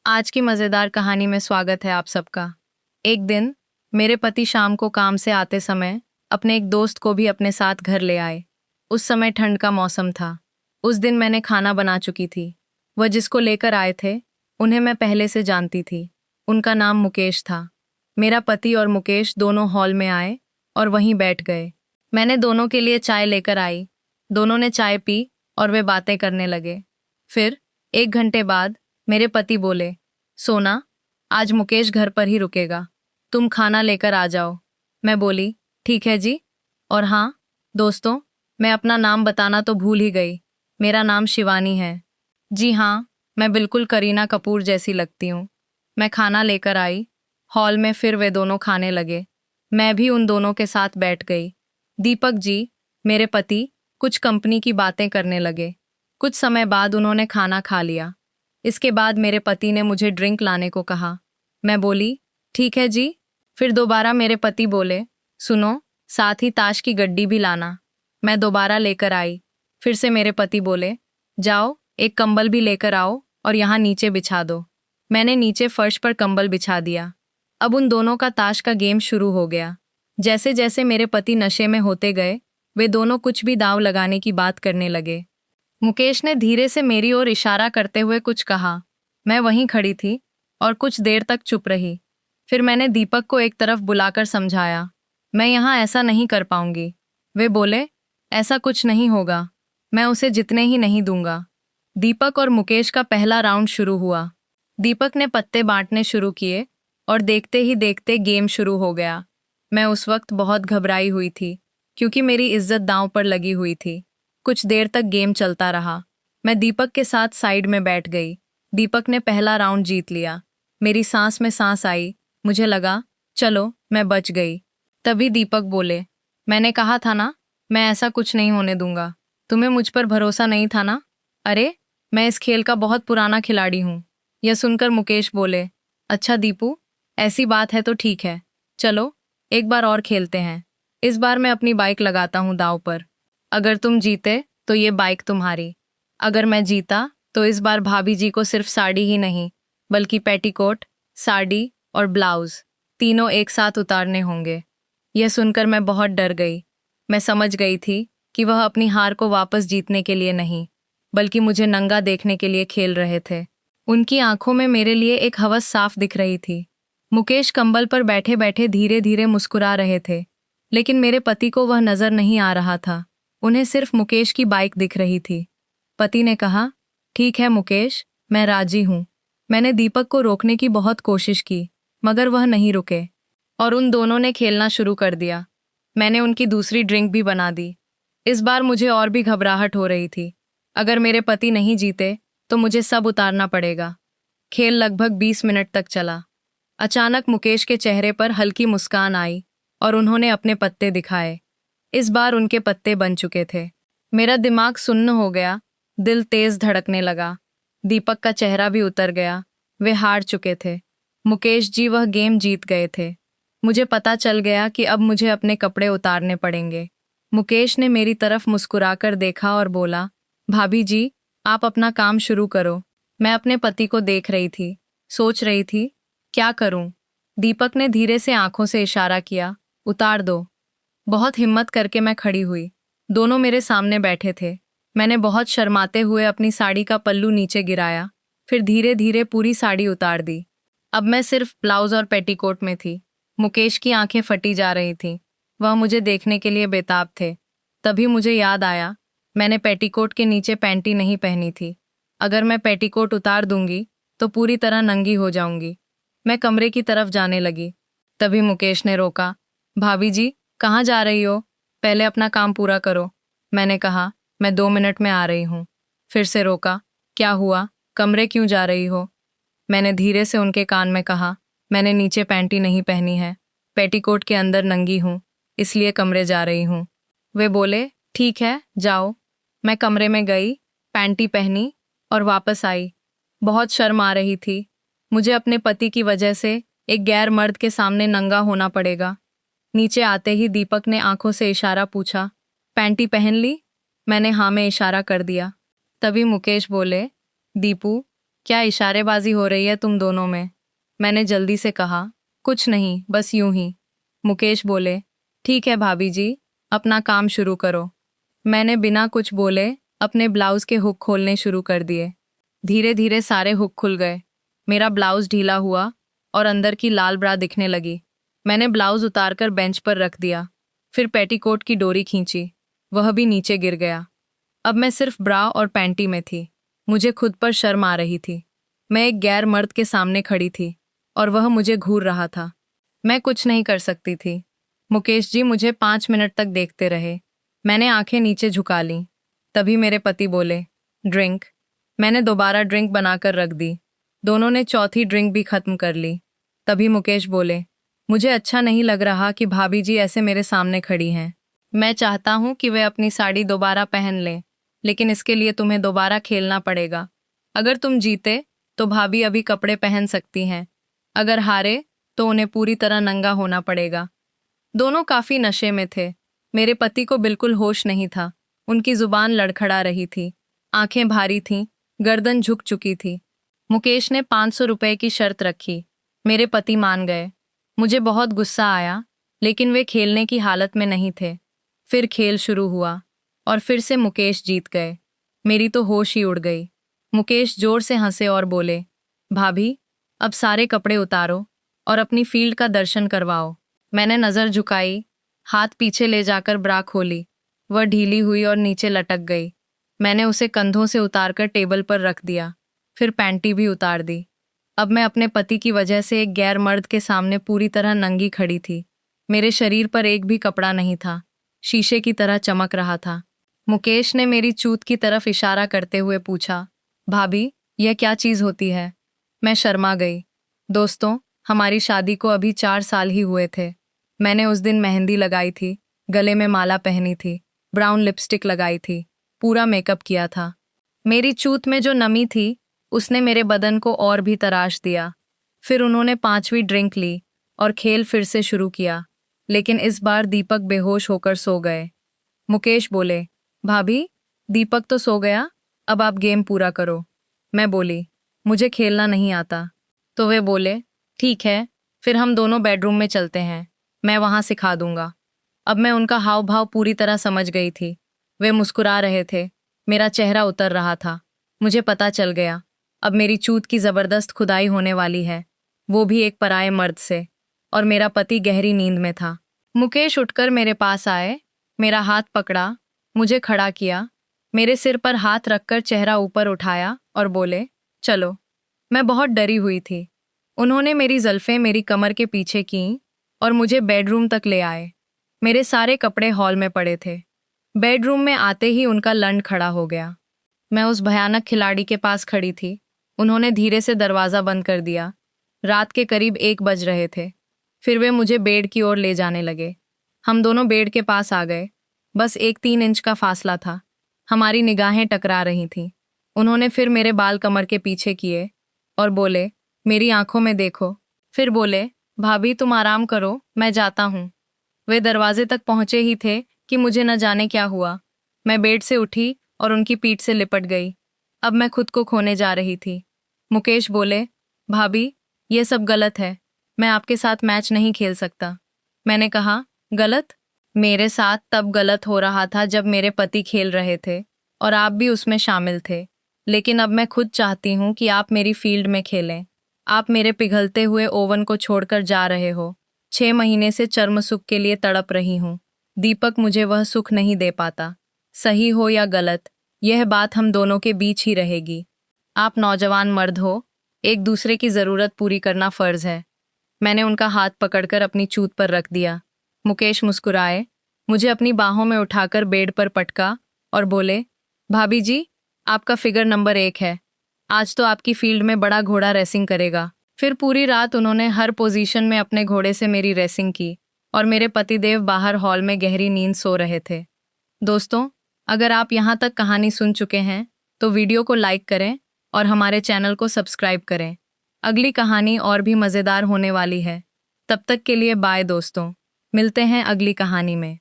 आज की मज़ेदार कहानी में स्वागत है आप सबका। एक दिन मेरे पति शाम को काम से आते समय अपने एक दोस्त को भी अपने साथ घर ले आए। उस समय ठंड का मौसम था। उस दिन मैंने खाना बना चुकी थी। वह जिसको लेकर आए थे उन्हें मैं पहले से जानती थी। उनका नाम मुकेश था। मेरा पति और मुकेश दोनों हॉल में आए और वहीं बैठ गए। मैंने दोनों के लिए चाय लेकर आई। दोनों ने चाय पी और वे बातें करने लगे। फिर 1 घंटे बाद मेरे पति बोले, सोना, आज मुकेश घर पर ही रुकेगा, तुम खाना लेकर आ जाओ। मैं बोली, ठीक है जी। और हाँ दोस्तों, मैं अपना नाम बताना तो भूल ही गई। मेरा नाम शिवानी है। जी हाँ, मैं बिल्कुल करीना कपूर जैसी लगती हूँ। मैं खाना लेकर आई। हॉल में फिर वे दोनों खाने लगे। मैं भी उन दोनों के साथ बैठ गई। दीपक जी, मेरे पति, कुछ कंपनी की बातें करने लगे। कुछ समय बाद उन्होंने खाना खा लिया। इसके बाद मेरे पति ने मुझे ड्रिंक लाने को कहा। मैं बोली, ठीक है जी। फिर दोबारा मेरे पति बोले, सुनो, साथ ही ताश की गड्डी भी लाना। मैं दोबारा लेकर आई। फिर से मेरे पति बोले, जाओ एक कंबल भी लेकर आओ और यहाँ नीचे बिछा दो। मैंने नीचे फर्श पर कंबल बिछा दिया। अब उन दोनों का ताश का गेम शुरू हो गया। जैसे जैसे मेरे पति नशे में होते गए, वे दोनों कुछ भी दांव लगाने की बात करने लगे। मुकेश ने धीरे से मेरी ओर इशारा करते हुए कुछ कहा। मैं वहीं खड़ी थी और कुछ देर तक चुप रही। फिर मैंने दीपक को एक तरफ बुलाकर समझाया, मैं यहाँ ऐसा नहीं कर पाऊंगी। वे बोले, ऐसा कुछ नहीं होगा, मैं उसे जितने ही नहीं दूंगा। दीपक और मुकेश का पहला राउंड शुरू हुआ। दीपक ने पत्ते बांटने शुरू किए और देखते ही देखते गेम शुरू हो गया। मैं उस वक्त बहुत घबराई हुई थी क्योंकि मेरी इज्जत दांव पर लगी हुई थी। कुछ देर तक गेम चलता रहा। मैं दीपक के साथ साइड में बैठ गई। दीपक ने पहला राउंड जीत लिया। मेरी सांस में सांस आई। मुझे लगा, चलो मैं बच गई। तभी दीपक बोले, मैंने कहा था ना, मैं ऐसा कुछ नहीं होने दूंगा। तुम्हें मुझ पर भरोसा नहीं था ना? अरे, मैं इस खेल का बहुत पुराना खिलाड़ी हूँ। यह सुनकर मुकेश बोले, अच्छा दीपू, ऐसी बात है तो ठीक है। चलो एक बार और खेलते हैं। इस बार मैं अपनी बाइक लगाता हूँ दांव पर। अगर तुम जीते तो ये बाइक तुम्हारी। अगर मैं जीता तो इस बार भाभी जी को सिर्फ साड़ी ही नहीं बल्कि पेटीकोट, साड़ी और ब्लाउज तीनों एक साथ उतारने होंगे। यह सुनकर मैं बहुत डर गई। मैं समझ गई थी कि वह अपनी हार को वापस जीतने के लिए नहीं बल्कि मुझे नंगा देखने के लिए खेल रहे थे। उनकी आंखों में मेरे लिए एक हवस साफ दिख रही थी। मुकेश कंबल पर बैठे बैठे धीरे धीरे मुस्कुरा रहे थे, लेकिन मेरे पति को वह नजर नहीं आ रहा था। उन्हें सिर्फ मुकेश की बाइक दिख रही थी। पति ने कहा, ठीक है मुकेश, मैं राजी हूं। मैंने दीपक को रोकने की बहुत कोशिश की, मगर वह नहीं रुके और उन दोनों ने खेलना शुरू कर दिया। मैंने उनकी दूसरी ड्रिंक भी बना दी। इस बार मुझे और भी घबराहट हो रही थी। अगर मेरे पति नहीं जीते तो मुझे सब उतारना पड़ेगा। खेल लगभग 20 मिनट तक चला। अचानक मुकेश के चेहरे पर हल्की मुस्कान आई और उन्होंने अपने पत्ते दिखाए। इस बार उनके पत्ते बन चुके थे। मेरा दिमाग सुन्न हो गया, दिल तेज धड़कने लगा। दीपक का चेहरा भी उतर गया। वे हार चुके थे। मुकेश जी वह गेम जीत गए थे। मुझे पता चल गया कि अब मुझे अपने कपड़े उतारने पड़ेंगे। मुकेश ने मेरी तरफ मुस्कुराकर देखा और बोला, भाभी जी, आप अपना काम शुरू करो। मैं अपने पति को देख रही थी, सोच रही थी, क्या करूं? दीपक ने धीरे से आंखों से इशारा किया, उतार दो। बहुत हिम्मत करके मैं खड़ी हुई। दोनों मेरे सामने बैठे थे। मैंने बहुत शर्माते हुए अपनी साड़ी का पल्लू नीचे गिराया, फिर धीरे धीरे पूरी साड़ी उतार दी। अब मैं सिर्फ ब्लाउज और पेटीकोट में थी। मुकेश की आंखें फटी जा रही थीं। वह मुझे देखने के लिए बेताब थे। तभी मुझे याद आया, मैंने पेटीकोट के नीचे पैंटी नहीं पहनी थी। अगर मैं पेटीकोट उतार दूंगी तो पूरी तरह नंगी हो जाऊंगी। मैं कमरे की तरफ जाने लगी। तभी मुकेश ने रोका, भाभी जी, कहाँ जा रही हो? पहले अपना काम पूरा करो। मैंने कहा, मैं 2 मिनट में आ रही हूँ। फिर से रोका, क्या हुआ? कमरे क्यों जा रही हो? मैंने धीरे से उनके कान में कहा, मैंने नीचे पैंटी नहीं पहनी है, पेटीकोट के अंदर नंगी हूँ, इसलिए कमरे जा रही हूँ। वे बोले, ठीक है, जाओ। मैं कमरे में गई, पैंटी पहनी और वापस आई। बहुत शर्म आ रही थी। मुझे अपने पति की वजह से एक गैर मर्द के सामने नंगा होना पड़ेगा। नीचे आते ही दीपक ने आंखों से इशारा पूछा, पैंटी पहन ली? मैंने हाँ में इशारा कर दिया। तभी मुकेश बोले, दीपू, क्या इशारेबाजी हो रही है तुम दोनों में? मैंने जल्दी से कहा। कुछ नहीं, बस यूं ही। मुकेश बोले, ठीक है भाभी जी, अपना काम शुरू करो। मैंने बिना कुछ बोले अपने ब्लाउज के हुक खोलने शुरू कर दिए। धीरे धीरे सारे हुक खुल गए। मेरा ब्लाउज ढीला हुआ और अंदर की लाल ब्रा दिखने लगी। मैंने ब्लाउज उतारकर बेंच पर रख दिया। फिर पेटीकोट की डोरी खींची, वह भी नीचे गिर गया। अब मैं सिर्फ ब्रा और पैंटी में थी। मुझे खुद पर शर्म आ रही थी। मैं एक गैर मर्द के सामने खड़ी थी और वह मुझे घूर रहा था। मैं कुछ नहीं कर सकती थी। मुकेश जी मुझे 5 मिनट तक देखते रहे। मैंने आंखें नीचे झुका लीं। तभी मेरे पति बोले, ड्रिंक। मैंने दोबारा ड्रिंक बनाकर रख दी। दोनों ने चौथी ड्रिंक भी खत्म कर ली। तभी मुकेश बोले, मुझे अच्छा नहीं लग रहा कि भाभी जी ऐसे मेरे सामने खड़ी हैं। मैं चाहता हूं कि वे अपनी साड़ी दोबारा पहन लें, लेकिन इसके लिए तुम्हें दोबारा खेलना पड़ेगा। अगर तुम जीते तो भाभी अभी कपड़े पहन सकती हैं, अगर हारे तो उन्हें पूरी तरह नंगा होना पड़ेगा। दोनों काफी नशे में थे। मेरे पति को बिल्कुल होश नहीं था। उनकी जुबान लड़खड़ा रही थी, आंखें भारी थीं, गर्दन झुक चुकी थी। मुकेश ने 500 रुपए की शर्त रखी। मेरे पति मान गए। मुझे बहुत गुस्सा आया, लेकिन वे खेलने की हालत में नहीं थे। फिर खेल शुरू हुआ और फिर से मुकेश जीत गए। मेरी तो होश ही उड़ गई। मुकेश जोर से हंसे और बोले, भाभी, अब सारे कपड़े उतारो और अपनी फील्ड का दर्शन करवाओ। मैंने नजर झुकाई, हाथ पीछे ले जाकर ब्रा खोली। वह ढीली हुई और नीचे लटक गई। मैंने उसे कंधों से उतारकर टेबल पर रख दिया, फिर पैंटी भी उतार दी। अब मैं अपने पति की वजह से एक गैर मर्द के सामने पूरी तरह नंगी खड़ी थी। मेरे शरीर पर एक भी कपड़ा नहीं था, शीशे की तरह चमक रहा था। मुकेश ने मेरी चूत की तरफ इशारा करते हुए पूछा, भाभी, यह क्या चीज होती है? मैं शर्मा गई। दोस्तों, हमारी शादी को अभी 4 साल ही हुए थे। मैंने उस दिन मेहंदी लगाई थी, गले में माला पहनी थी, ब्राउन लिपस्टिक लगाई थी, पूरा मेकअप किया था। मेरी चूत में जो नमी थी उसने मेरे बदन को और भी तराश दिया। फिर उन्होंने 5वीं ड्रिंक ली और खेल फिर से शुरू किया, लेकिन इस बार दीपक बेहोश होकर सो गए। मुकेश बोले, भाभी, दीपक तो सो गया, अब आप गेम पूरा करो। मैं बोली, मुझे खेलना नहीं आता। तो वे बोले, ठीक है, फिर हम दोनों बेडरूम में चलते हैं, मैं वहां सिखा दूंगा। अब मैं उनका हाव भाव पूरी तरह समझ गई थी। वे मुस्कुरा रहे थे, मेरा चेहरा उतर रहा था। मुझे पता चल गया, अब मेरी चूत की जबरदस्त खुदाई होने वाली है, वो भी एक पराये मर्द से। और मेरा पति गहरी नींद में था। मुकेश उठकर मेरे पास आए, मेरा हाथ पकड़ा, मुझे खड़ा किया, मेरे सिर पर हाथ रखकर चेहरा ऊपर उठाया और बोले, चलो। मैं बहुत डरी हुई थी। उन्होंने मेरी जुल्फें मेरी कमर के पीछे कीं और मुझे बेडरूम तक ले आए। मेरे सारे कपड़े हॉल में पड़े थे। बेडरूम में आते ही उनका लंड खड़ा हो गया। मैं उस भयानक खिलाड़ी के पास खड़ी थी। उन्होंने धीरे से दरवाज़ा बंद कर दिया। रात के करीब 1 बज रहे थे। फिर वे मुझे बेड की ओर ले जाने लगे। हम दोनों बेड के पास आ गए। बस एक 3 इंच का फासला था। हमारी निगाहें टकरा रही थीं। उन्होंने फिर मेरे बाल कमर के पीछे किए और बोले, मेरी आंखों में देखो। फिर बोले, भाभी, तुम आराम करो, मैं जाता हूँ। वे दरवाजे तक पहुंचे ही थे कि मुझे न जाने क्या हुआ। मैं बेड से उठी और उनकी पीठ से लिपट गई। अब मैं खुद को खोने जा रही थी। मुकेश बोले, भाभी, ये सब गलत है, मैं आपके साथ मैच नहीं खेल सकता। मैंने कहा, गलत? मेरे साथ तब गलत हो रहा था जब मेरे पति खेल रहे थे और आप भी उसमें शामिल थे। लेकिन अब मैं खुद चाहती हूँ कि आप मेरी फील्ड में खेलें। आप मेरे पिघलते हुए ओवन को छोड़कर जा रहे हो। 6 महीने से चर्म सुख के लिए तड़प रही हूँ। दीपक मुझे वह सुख नहीं दे पाता। सही हो या गलत, यह बात हम दोनों के बीच ही रहेगी। आप नौजवान मर्द हो, एक दूसरे की जरूरत पूरी करना फर्ज है। मैंने उनका हाथ पकड़कर अपनी चूत पर रख दिया। मुकेश मुस्कुराए, मुझे अपनी बाहों में उठाकर बेड पर पटका और बोले, भाभी जी, आपका फिगर नंबर 1 है। आज तो आपकी फील्ड में बड़ा घोड़ा रेसिंग करेगा। फिर पूरी रात उन्होंने हर पोजीशन में अपने घोड़े से मेरी रेसिंग की और मेरे पतिदेव बाहर हॉल में गहरी नींद सो रहे थे। दोस्तों, अगर आप यहाँ तक कहानी सुन चुके हैं तो वीडियो को लाइक करें और हमारे चैनल को सब्सक्राइब करें। अगली कहानी और भी मज़ेदार होने वाली है। तब तक के लिए बाय दोस्तों, मिलते हैं अगली कहानी में।